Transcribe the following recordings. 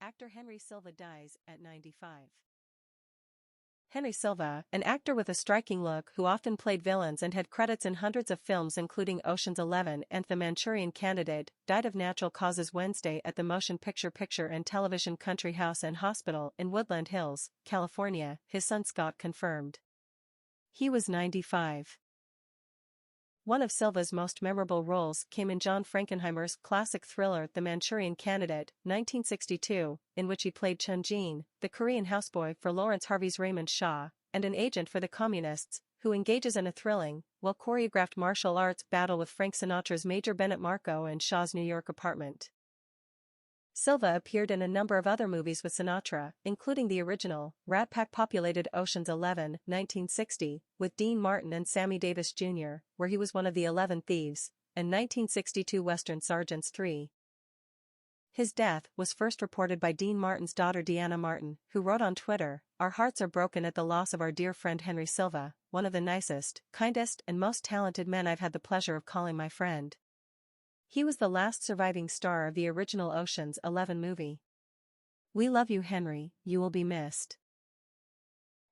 Actor Henry Silva dies at 95. Henry Silva, an actor with a striking look who often played villains and had credits in hundreds of films including Ocean's 11 and The Manchurian Candidate, died of natural causes Wednesday at the Motion Picture and Television Country House and Hospital in Woodland Hills, California, his son Scott confirmed. He was 95. One of Silva's most memorable roles came in John Frankenheimer's classic thriller The Manchurian Candidate, 1962, in which he played Chunjin, the Korean houseboy for Laurence Harvey's Raymond, and an agent for the communists, who engages in a thrilling, well-choreographed martial arts battle with Frank Sinatra's Major Bennett in Shaw's New York apartment. Silva appeared in a number of other movies with Sinatra, including the original, Pack-populated Ocean's 11, 1960, with Dean Martin and Sammy Davis Jr., where he was one of the 11 thieves, and 1962 Western Sergeants 3. His death was first reported by Dean Martin's daughter Deanna Martin, who wrote on Twitter, "Our hearts are broken at the loss of our dear friend Henry Silva, one of the nicest, kindest and most talented men I've had the pleasure of calling my friend. He was the last surviving star of the original Ocean's 11 movie. We love you, Henry, you will be missed."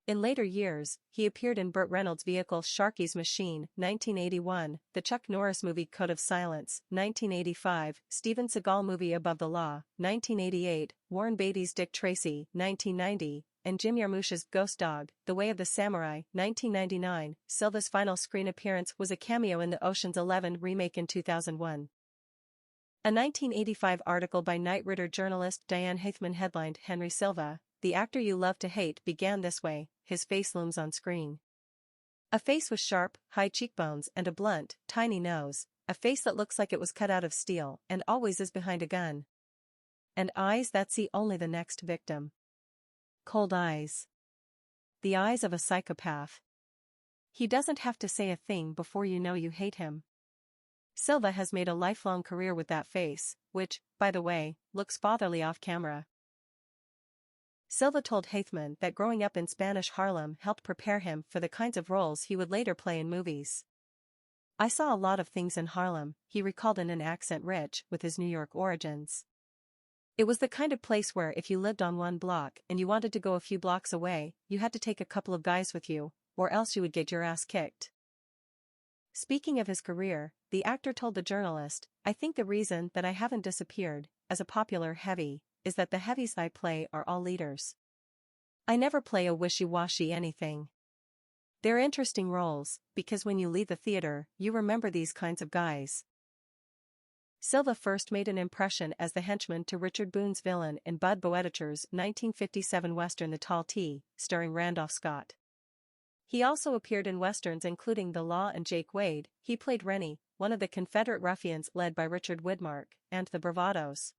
In later years, he appeared in Burt Reynolds' vehicle Sharky's Machine, 1981, the Chuck Norris movie Code of Silence, 1985, Steven Seagal movie Above the Law, 1988, Warren Beatty's Dick Tracy, 1990, and Jim Jarmusch's Ghost Dog, The Way of the Samurai, 1999. Silva's final screen appearance was a cameo in the Ocean's 11 remake in 2001. A 1985 article by Knight Ridder journalist Diane Haithman headlined Henry Silva, "The actor you love to hate," began this way, his face looms on screen. A face with sharp, high cheekbones and a blunt, tiny nose, a face that looks like it was cut out of steel and always is behind a gun. And eyes that see only the next victim. Cold eyes. The eyes of a psychopath. He doesn't have to say a thing before you know you hate him. Silva has made a lifelong career with that face, which, by the way, looks fatherly off camera. Silva told Haithman that growing up in Spanish Harlem helped prepare him for the kinds of roles he would later play in movies. "I saw a lot of things in Harlem," he recalled in an accent rich with his New York origins. "It was the kind of place where if you lived on one block and you wanted to go a few blocks away, you had to take a couple of guys with you, or else you would get your ass kicked." Speaking of his career, the actor told the journalist, "I think the reason that I haven't disappeared, as a popular heavy, is that the heavies I play are all leaders. I never play a wishy-washy anything. They're interesting roles, because when you leave the theater, you remember these kinds of guys." Silva first made an impression as the henchman to Richard Boone's villain in Bud Boetticher's 1957 western The Tall T, starring Randolph Scott. He also appeared in westerns including The Law and Jake Wade. He played Rennie, one of the Confederate ruffians led by Richard Widmark, and The Bravados.